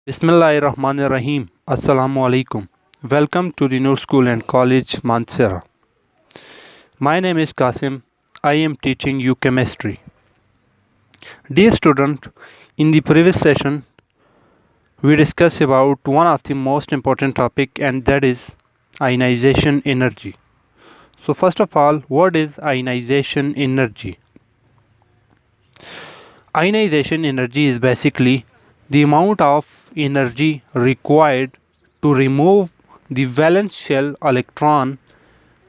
Bismillahirrahmanirrahim. Assalamu alaikum. Welcome to the Noor School and College, Mansehra. My name is Qasim. I am teaching you chemistry. Dear student, in the previous session, we discussed about one of the most important topic, and that is ionization energy. So first of all, what is ionization energy? Ionization energy is basically the amount of energy required to remove the valence shell electron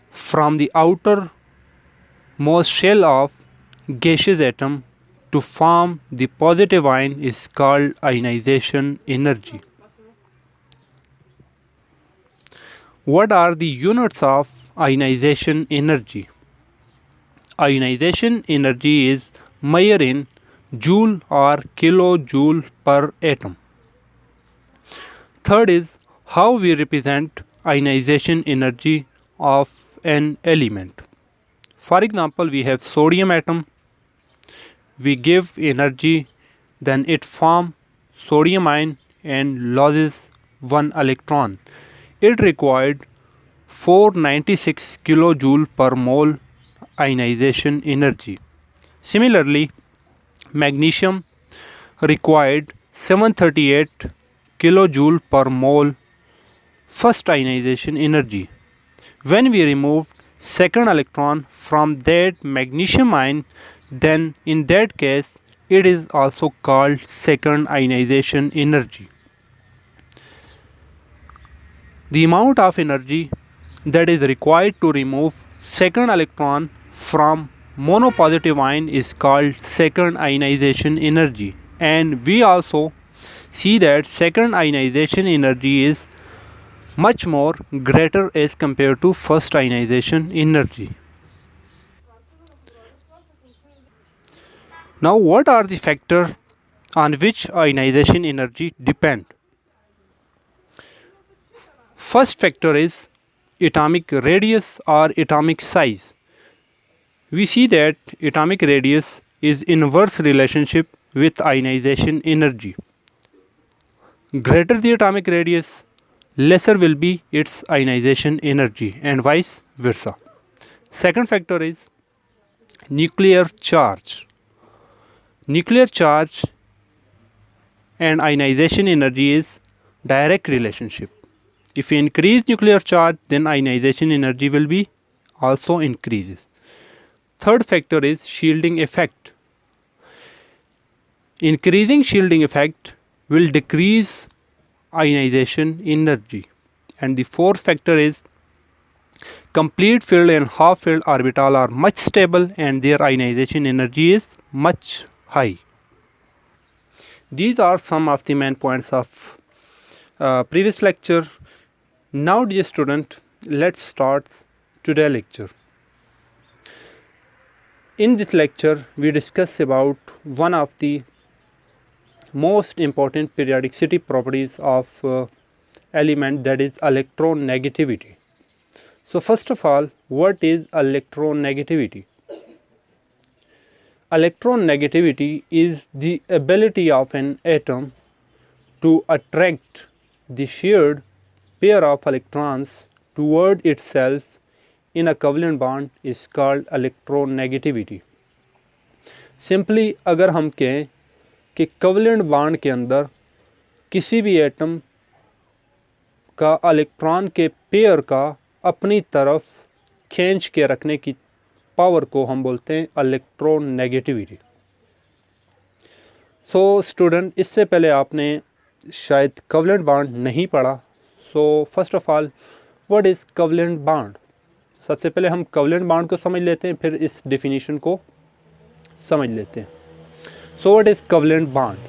from the outermost shell of gaseous atom to form the positive ion is called ionization energy. What are the units of ionization energy? Ionization energy is measured in joule or kilojoule per atom. Third is how we represent ionization energy of an element. For example, we have sodium atom. We give energy, then it forms sodium ion and loses one electron. It required 496 kilojoule per mole ionization energy. Similarly, magnesium required 738 kilojoule per mole first ionization energy. When we remove second electron from that magnesium ion, then in that case it is also called second ionization energy. The amount of energy that is required to remove second electron from monopositive ion is called second ionization energy, and we also see that second ionization energy is much more greater as compared to first ionization energy. Now, what are the factors on which ionization energy depend? First factor is atomic radius or atomic size. We see that atomic radius is inverse relationship with ionization energy. Greater the atomic radius, lesser will be its ionization energy, and vice versa. Second factor is nuclear charge. Nuclear charge and ionization energy is direct relationship. If you increase nuclear charge, then ionization energy will be also increases. Third factor is shielding effect. Increasing shielding effect will decrease ionization energy. And the fourth factor is complete filled and half filled orbital are much stable and their ionization energy is much high. These are some of the main points of previous lecture. Now, dear student, let's start today's lecture. In this lecture, we discuss about one of the most important periodicity properties of element, that is electronegativity. So first of all, what is electronegativity? Electronegativity is the ability of an atom to attract the shared pair of electrons toward itself in a covalent bond is called electronegativity. Simply अगर हम कहें कि covalent bond के अंदर किसी भी atom का electron के पेयर का अपनी तरफ खींच के रखने की पावर को हम बोलते हैं इलेक्ट्रोनेगेटिविटी. सो स्टूडेंट, इससे पहले आपने शायद कोवेलेंट बॉन्ड नहीं पढ़ा. सो first of all, what is covalent bond? सबसे पहले हम कोवेलेंट बॉन्ड को समझ लेते हैं, फिर इस डेफिनेशन को समझ लेते हैं. So what is covalent bond?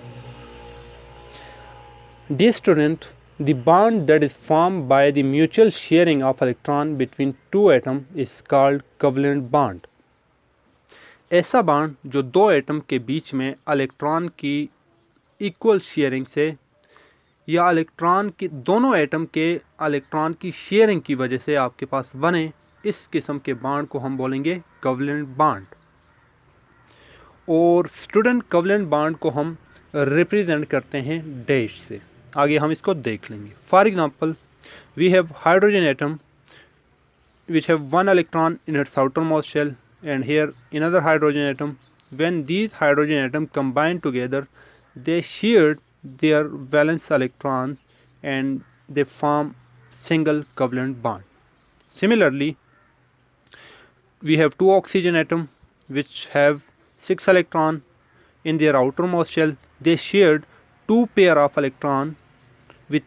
Dear student, the bond that is formed by the mutual sharing of electron between two atoms is called covalent bond. ऐसा बॉन्ड जो दो एटम के बीच में इलेक्ट्रॉन की इक्वल शेयरिंग से या इलेक्ट्रॉन की दोनों एटम के इलेक्ट्रॉन की शेयरिंग की वजह से आपके पास बने, इस किस्म के बॉन्ड को हम बोलेंगे कोवेलेंट बॉन्ड. और स्टूडेंट, कोवेलेंट बॉन्ड को हम रिप्रेजेंट करते हैं डैश से. आगे हम इसको देख लेंगे. For example we have hydrogen atom which have one electron in its outermost shell, and here another hydrogen atom. When these hydrogen atoms combine together, they share their valence electron and they form single covalent bond. Similarly, we have two oxygen atoms which have 6 electrons in their outermost shell. They shared two pair of electrons with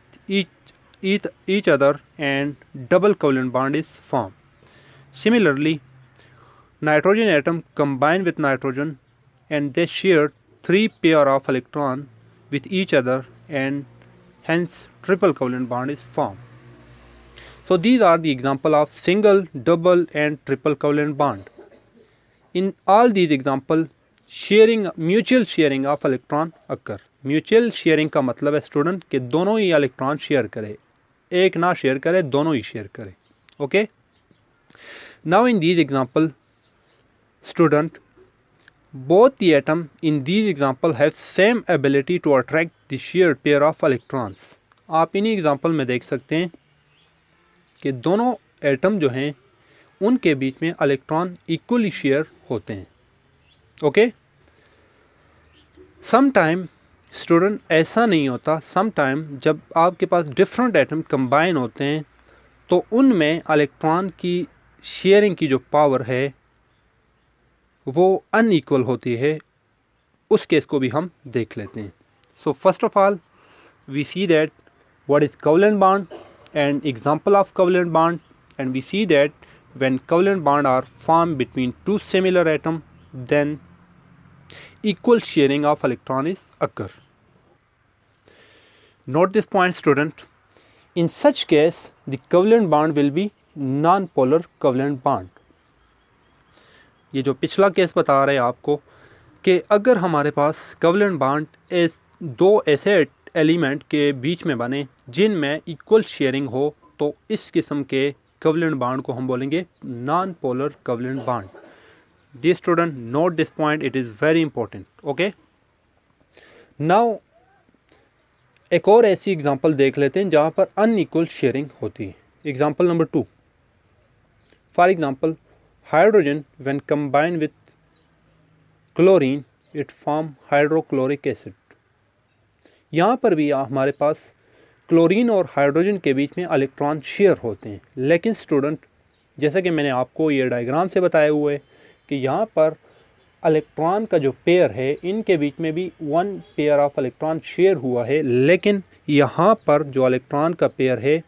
each other, and double covalent bond is formed. Similarly, nitrogen atom combine with nitrogen and they share 3 pair of electrons with each other, and hence triple covalent bond is formed. So these are the example of single, double and triple covalent bond. In all these example, mutual sharing of electron occur. Mutual sharing का मतलब है student कि दोनों ही electron share करें, एक ना share करे, दोनों ही शेयर करें. Okay. Now in these example student, both the atom in these example have same ability to attract the shared pair of electrons. आप इन्हीं एग्जांपल में देख सकते हैं कि दोनों एटम जो हैं उनके बीच में इलेक्ट्रॉन इक्वली शेयर होते हैं. ओके. सम टाइम स्टूडेंट ऐसा नहीं होता. सम टाइम जब आपके पास डिफरेंट एटम कंबाइन होते हैं तो उनमें इलेक्ट्रॉन की शेयरिंग की जो पावर है वो अनइक्वल होती है. उस केस को भी हम देख लेते हैं. So first of all we see that what is covalent bond and example of covalent bond, and we see that when covalent bond are form between two similar atom then equal sharing of electron is occur. Note this point student. In such case the covalent bond will be non-polar covalent bond. ये जो पिछला case बता रहे हैं आपको कि अगर हमारे पास covalent bond दो ऐसे एलिमेंट के बीच में बने जिनमें इक्वल शेयरिंग हो तो इस किस्म के covalent bond को हम बोलेंगे non-polar covalent bond. Dear student, note this point, it is very important. Okay. Now एक और ऐसी एग्जांपल देख लेते हैं जहाँ पर अनइक्वल शेयरिंग होती है. Example number 2. For example hydrogen when combine with chlorine it form hydrochloric acid. यहाँ पर भी हमारे पास क्लोरीन और हाइड्रोजन के बीच में इलेक्ट्रॉन शेयर होते हैं. लेकिन स्टूडेंट जैसा कि मैंने आपको ये डायग्राम से बताया हुआ है कि यहाँ पर इलेक्ट्रॉन का जो पेयर है इनके बीच में भी one pair of electron share हुआ है, लेकिन यहाँ पर जो इलेक्ट्रॉन का पेयर है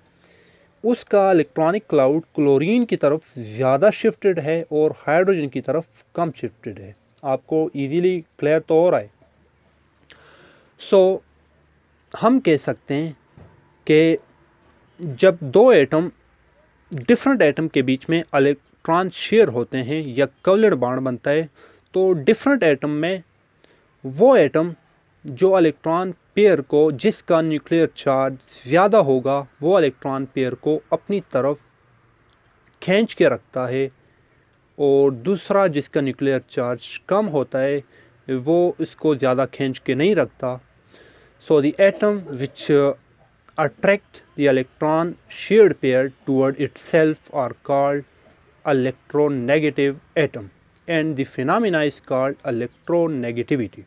उसका इलेक्ट्रॉनिक क्लाउड क्लोरीन की तरफ ज़्यादा शिफ्टेड है और हाइड्रोजन की तरफ कम शिफ्टेड है. आपको इजीली क्लियर तो हो रहा है. सो हम कह सकते हैं कि जब दो एटम डिफरेंट एटम के बीच में इलेक्ट्रॉन शेयर होते हैं या कोवलेंट बॉन्ड बनता है तो डिफरेंट एटम में वो एटम जो इलेक्ट्रॉन पेयर को जिसका न्यूक्लियर चार्ज ज़्यादा होगा वो इलेक्ट्रॉन पेयर को अपनी तरफ खींच के रखता है और दूसरा जिसका न्यूक्लियर चार्ज कम होता है वो इसको ज़्यादा खींच के नहीं रखता. So the atom which attract the electron shared pair toward itself are called electronegative atom, and the phenomena is called electronegativity.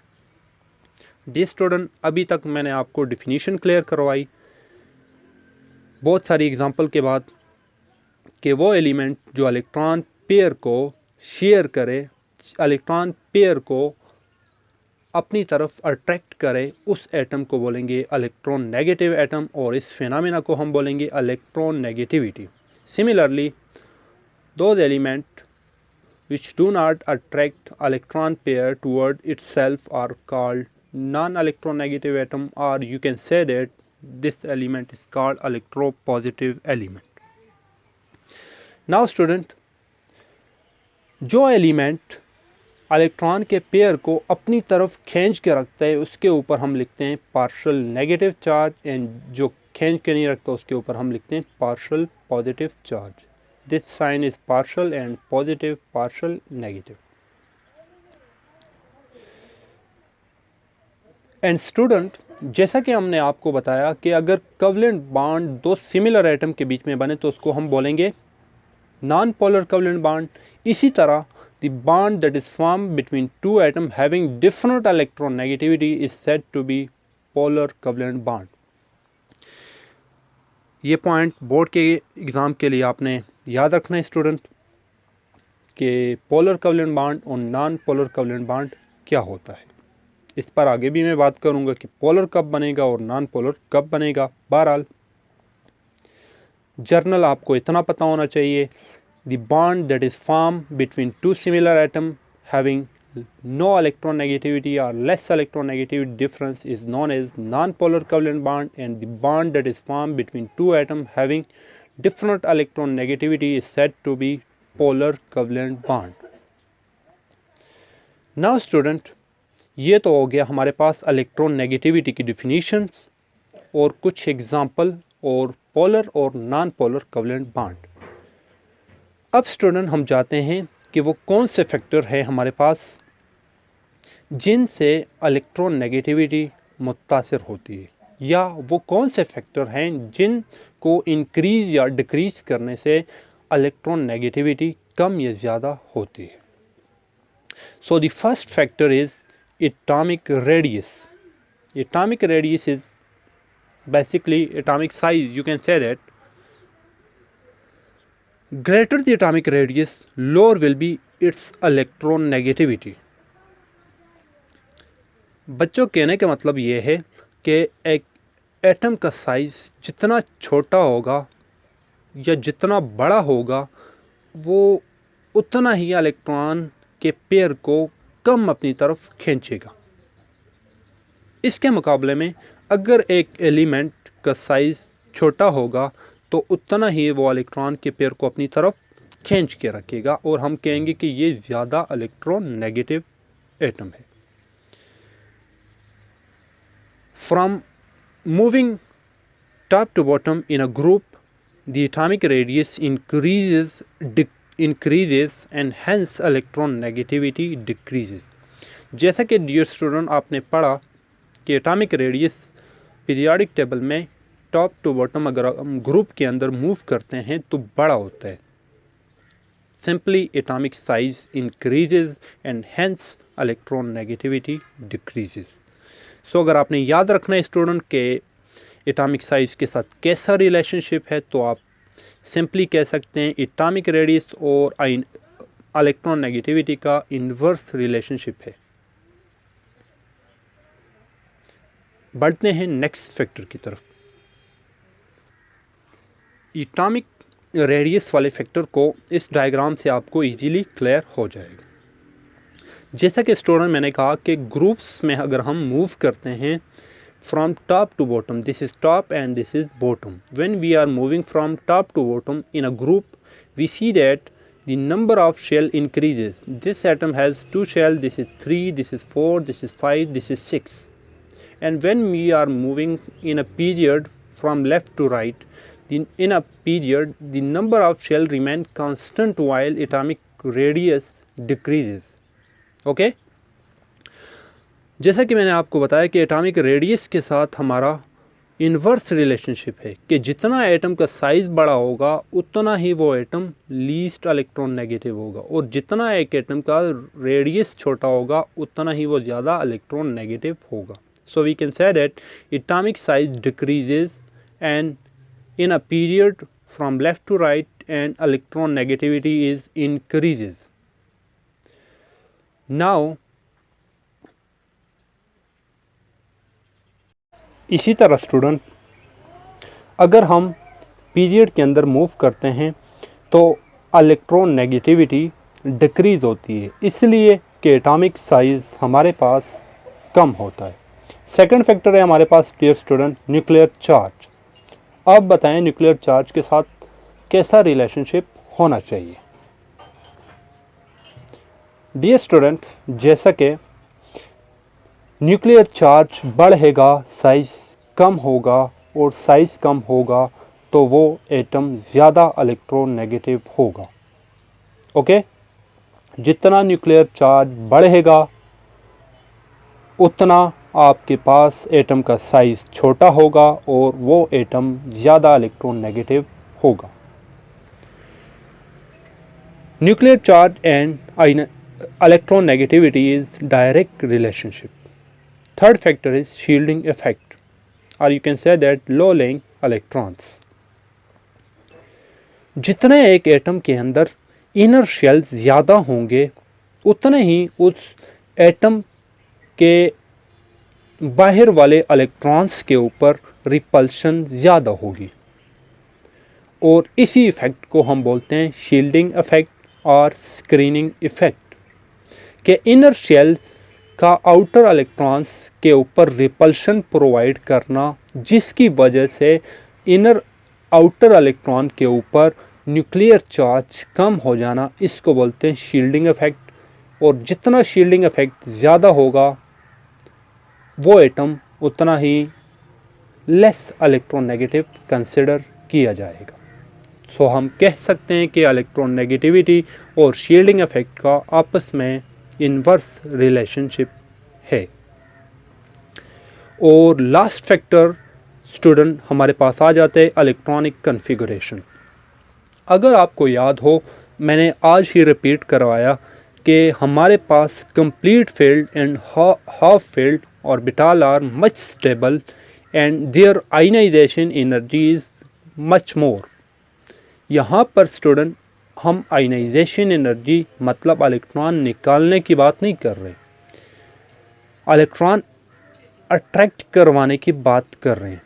Dear student, अभी तक मैंने आपको डिफिनीशन क्लियर करवाई बहुत सारी एग्जांपल के बाद कि वो एलिमेंट जो इलेक्ट्रॉन पेयर को शेयर करे, इलेक्ट्रॉन पेयर को अपनी तरफ अट्रैक्ट करे, उस एटम को बोलेंगे इलेक्ट्रॉन नेगेटिव एटम और इस फिनोमेना को हम बोलेंगे electron negativity. Similarly those elements which do not attract electron pair toward itself are called non-electronegative atom, or you can say that this element is called electropositive element. Now student, जो element electron के pair को अपनी तरफ खींच के रखता है उसके ऊपर हम लिखते हैं पार्शियल नेगेटिव चार्ज, एंड जो खींच के नहीं रखता उसके ऊपर हम लिखते हैं partial positive charge. This sign is partial and positive, partial negative. And student जैसा कि हमने आपको बताया कि अगर कोवलेंट बॉन्ड दो सिमिलर एटम के बीच में बने तो उसको हम बोलेंगे नॉन पोलर कोवलेंट बॉन्ड। इसी तरह the bond that is form between two atom having different electron negativity is said to be polar covalent bond. ये पॉइंट बोर्ड के एग्ज़ाम के लिए आपने याद रखना है स्टूडेंट कि पोलर कोवलेंट बॉन्ड और नॉन पोलर कोवलेंट बॉन्ड क्या होता है। इस पर आगे भी मैं बात करूंगा कि पोलर कब बनेगा और नॉन पोलर कब बनेगा। बहरहाल जर्नल आपको इतना पता होना चाहिए, the bond that is form between two similar atom having no electron negativity or less electron negativity difference is known as non-polar covalent bond, and the bond that is formed between two atoms having different electron negativity is said to be polar covalent bond. Now student, ये तो हो गया हमारे पास electron negativity की definitions और कुछ example और polar और नॉन पोलर कोवलेंट बॉन्ड। अब स्टूडेंट हम जाते हैं कि वो कौन से फैक्टर हैं हमारे पास जिनसे इलेक्ट्रॉन नेगेटिविटी मुतासिर होती है, या वो कौन से फैक्टर हैं जिनको इंक्रीज़ या डिक्रीज़ करने से इलेक्ट्रॉन नेगेटिविटी कम या ज़्यादा होती है। So the first factor is atomic radius. Atomic radius is basically atomic size. You can say that greater the atomic radius, lower will be its electron negativity. बच्चों कहने का मतलब ये है कि एक एटम का साइज़ जितना छोटा होगा या जितना बड़ा होगा वो उतना ही इलेक्ट्रॉन के पेयर को कम अपनी तरफ खींचेगा। इसके मुकाबले में अगर एक एलिमेंट का साइज़ छोटा होगा तो उतना ही वो इलेक्ट्रॉन के पेयर को अपनी तरफ खींच के रखेगा और हम कहेंगे कि ये ज़्यादा इलेक्ट्रॉन नेगेटिव एटम है। From moving top to bottom in a group the atomic radius increases and hence electron negativity decreases. जैसा कि डियर स्टूडेंट आपने पढ़ा कि एटॉमिक रेडियस पीरियोडिक टेबल में टॉप टू बॉटम अगर हम ग्रुप के अंदर मूव करते हैं तो बड़ा होता है। Simply atomic size increases and hence electronegativity decreases. So अगर आपने याद रखना है स्टूडेंट के एटॉमिक साइज के साथ कैसा रिलेशनशिप है तो आप सिंपली कह सकते हैं एटॉमिक रेडियस और इलेक्ट्रॉन नेगेटिविटी का इन्वर्स रिलेशनशिप है। बढ़ते हैं नेक्स्ट फैक्टर की तरफ। एटॉमिक रेडियस वाले फैक्टर को इस डायग्राम से आपको इजीली क्लियर हो जाएगा। जैसा कि स्टूडेंट मैंने कहा कि ग्रुप्स में अगर हम मूव करते हैं from top to bottom, this is top and this is bottom. When we are moving from top to bottom in a group, we see that the number of shell increases. This atom has 2 shells, this is 3, this is 4, this is 5, this is 6. And when we are moving in a period from left to right, in a period the number of shell remain constant while atomic radius decreases. Okay? जैसा कि मैंने आपको बताया कि atomic radius के साथ हमारा inverse relationship है कि जितना एटम का साइज़ बड़ा होगा उतना ही वो एटम लीस्ट इलेक्ट्रॉन नेगेटिव होगा और जितना एक एटम का रेडियस छोटा होगा उतना ही वो ज़्यादा इलेक्ट्रॉन नेगेटिव होगा। So we can say that atomic size decreases and in a period from left to right and electron negativity is increases. Now इसी तरह स्टूडेंट अगर हम पीरियड के अंदर मूव करते हैं तो इलेक्ट्रॉन नेगेटिविटी डिक्रीज़ होती है, इसलिए कि एटॉमिक साइज़ हमारे पास कम होता है। सेकंड फैक्टर है हमारे पास डियर स्टूडेंट न्यूक्लियर चार्ज। अब बताएं न्यूक्लियर चार्ज के साथ कैसा रिलेशनशिप होना चाहिए। डियर स्टूडेंट जैसा कि न्यूक्लियर चार्ज बढ़ेगा साइज़ कम होगा और साइज़ कम होगा तो वो एटम ज़्यादा इलेक्ट्रॉन नेगेटिव होगा। ओके, जितना न्यूक्लियर चार्ज बढ़ेगा उतना आपके पास एटम का साइज़ छोटा होगा और वो एटम ज़्यादा इलेक्ट्रोनेगेटिव होगा। Nuclear charge and electronegativity is direct relationship. Third factor is shielding effect, or you can say that low laying electrons. जितने एक एटम के अंदर इनर शेल ज़्यादा होंगे उतने ही उस एटम के बाहर वाले इलेक्ट्रॉन्स के ऊपर रिपल्शन ज़्यादा होगी और इसी इफ़ेक्ट को हम बोलते हैं शील्डिंग इफ़ेक्ट और स्क्रीनिंग इफ़ेक्ट के इनर शेल का आउटर इलेक्ट्रॉन्स के ऊपर रिपल्शन प्रोवाइड करना, जिसकी वजह से इनर आउटर इलेक्ट्रॉन के ऊपर न्यूक्लियर चार्ज कम हो जाना, इसको बोलते हैं शील्डिंग इफ़ेक्ट। और जितना शील्डिंग इफ़ेक्ट ज़्यादा होगा वो एटम उतना ही लेस इलेक्ट्रोनेगेटिव कंसिडर किया जाएगा। सो हम कह सकते हैं कि इलेक्ट्रोनेगेटिविटी और शील्डिंग इफ़ेक्ट का आपस में इन्वर्स रिलेशनशिप है। और लास्ट फैक्टर स्टूडेंट हमारे पास आ जाते हैं इलेक्ट्रॉनिक कन्फिगरेशन। अगर आपको याद हो, मैंने आज ही रिपीट करवाया कि हमारे पास complete filled and half filled orbital are much stable and their ionization energy is much more. यहाँ पर स्टूडेंट हम आयनाइजेशन एनर्जी मतलब इलेक्ट्रॉन निकालने की बात नहीं कर रहे, इलेक्ट्रॉन अट्रैक्ट करवाने की बात कर रहे हैं।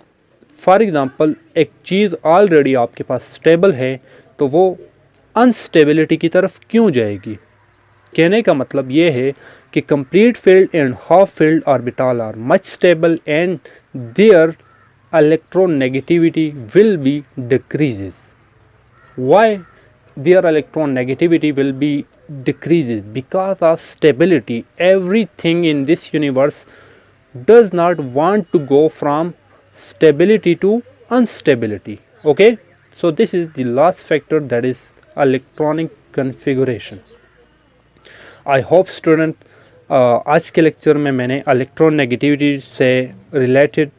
फॉर एग्ज़ाम्पल, एक चीज़ ऑलरेडी आपके पास स्टेबल है तो वो अनस्टेबिलिटी की तरफ क्यों जाएगी? कहने का मतलब ये है कि complete filled and half filled orbital are much stable and their electronegativity will be decreases. Why their electronegativity will be decreases? Because of stability. Everything in this universe does not want to go from stability to instability. Okay, so this is the last factor, that is electronic configuration. I hope student आज के lecture में मैंने electronegativity से related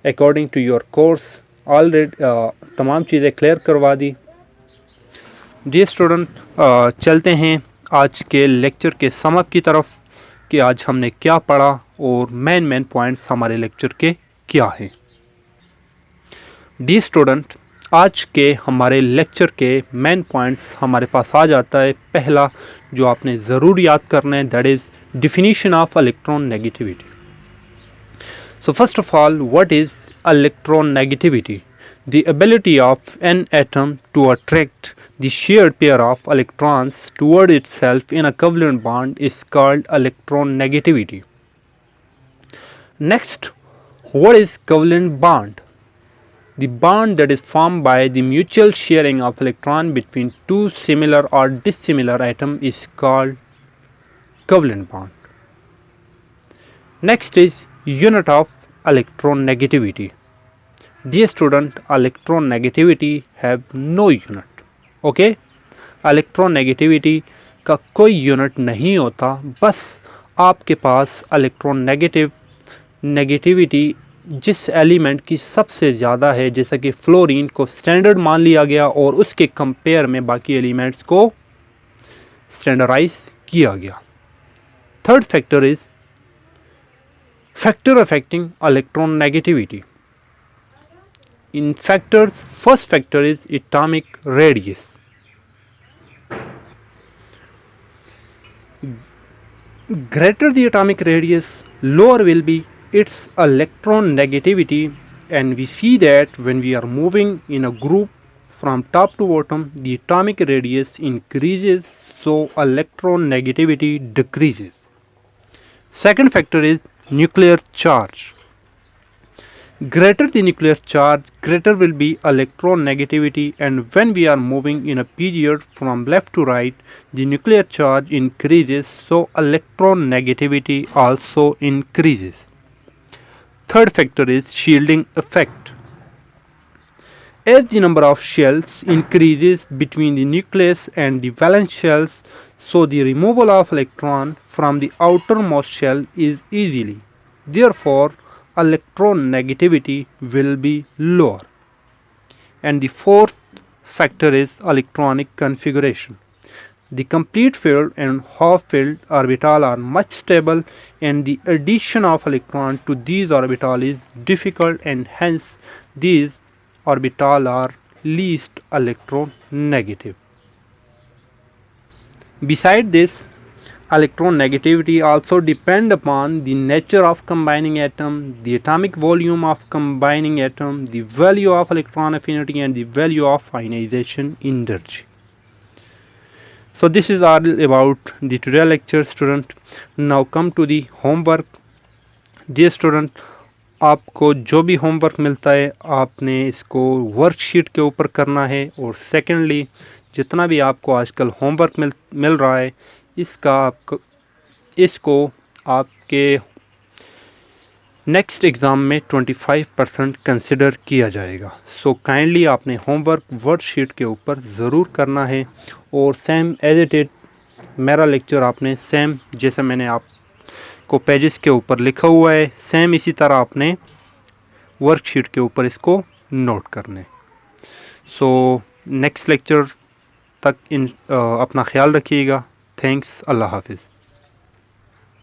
according to your course already तमाम चीज़ें clear करवा दी। जी student, चलते हैं आज के लेक्चर के समअप की तरफ कि आज हमने क्या पढ़ा और मेन पॉइंट्स हमारे लेक्चर के क्या हैं। डी स्टूडेंट, आज के हमारे लेक्चर के मेन पॉइंट्स हमारे पास आ जाता है। पहला जो आपने ज़रूर याद करना है, that is definition of electronegativity. So first of all, what is electronegativity? The ability of an atom to attract the shared pair of electrons toward itself in a covalent bond is called electronegativity. Next, what is covalent bond? The bond that is formed by the mutual sharing of electron between two similar or dissimilar atoms is called covalent bond. Next is unit of electronegativity. Dear student, electronegativity have no unit. Okay, electronegativity का कोई unit नहीं होता, बस आपके पास negativity जिस element की सबसे ज़्यादा है, जैसा कि फ्लोरीन को स्टैंडर्ड मान लिया गया और उसके कंपेयर में बाकी एलिमेंट्स को स्टैंडर्डाइज किया गया। Third factor is factor affecting electronegativity. In factors, first factor is atomic radius. Greater the atomic radius, lower will be its electronegativity, and we see that when we are moving in a group from top to bottom, the atomic radius increases, so electronegativity decreases. Second factor is nuclear charge. Greater the nuclear charge, greater will be electronegativity, and when we are moving in a period from left to right, the nuclear charge increases, so electronegativity also increases. Third factor is shielding effect. As the number of shells increases between the nucleus and the valence shells, so the removal of electron from the outermost shell is easily Therefore, electronegativity will be lower. And the fourth factor is electronic configuration. The complete field and half-filled orbital are much stable, and the addition of electron to these orbital is difficult, and hence these orbital are least electronegative. Besides this, electronegativity also depend upon the nature of combining atom, the atomic volume of combining atom, the value of electron affinity, and the value of ionization energy. So this is all about the today lecture, student. Now come to the homework. Dear student, आपको जो भी homework मिलता है आपने इसको worksheet के ऊपर करना है, और सेकेंडली जितना भी आपको आजकल होमवर्क मिल रहा है इसको आपके नेक्स्ट एग्ज़ाम में 25% कंसिडर किया जाएगा. सो काइंडली आपने होमवर्क वर्कशीट के ऊपर ज़रूर करना है, और सेम एज इट इज मेरा लेक्चर आपने सेम जैसे मैंने आपको पेजेस के ऊपर लिखा हुआ है सेम इसी तरह आपने वर्कशीट के ऊपर इसको नोट करने. सो नेक्स्ट लेक्चर तक अपना ख्याल रखिएगा. थैंक्स. अल्लाह हाफिज़.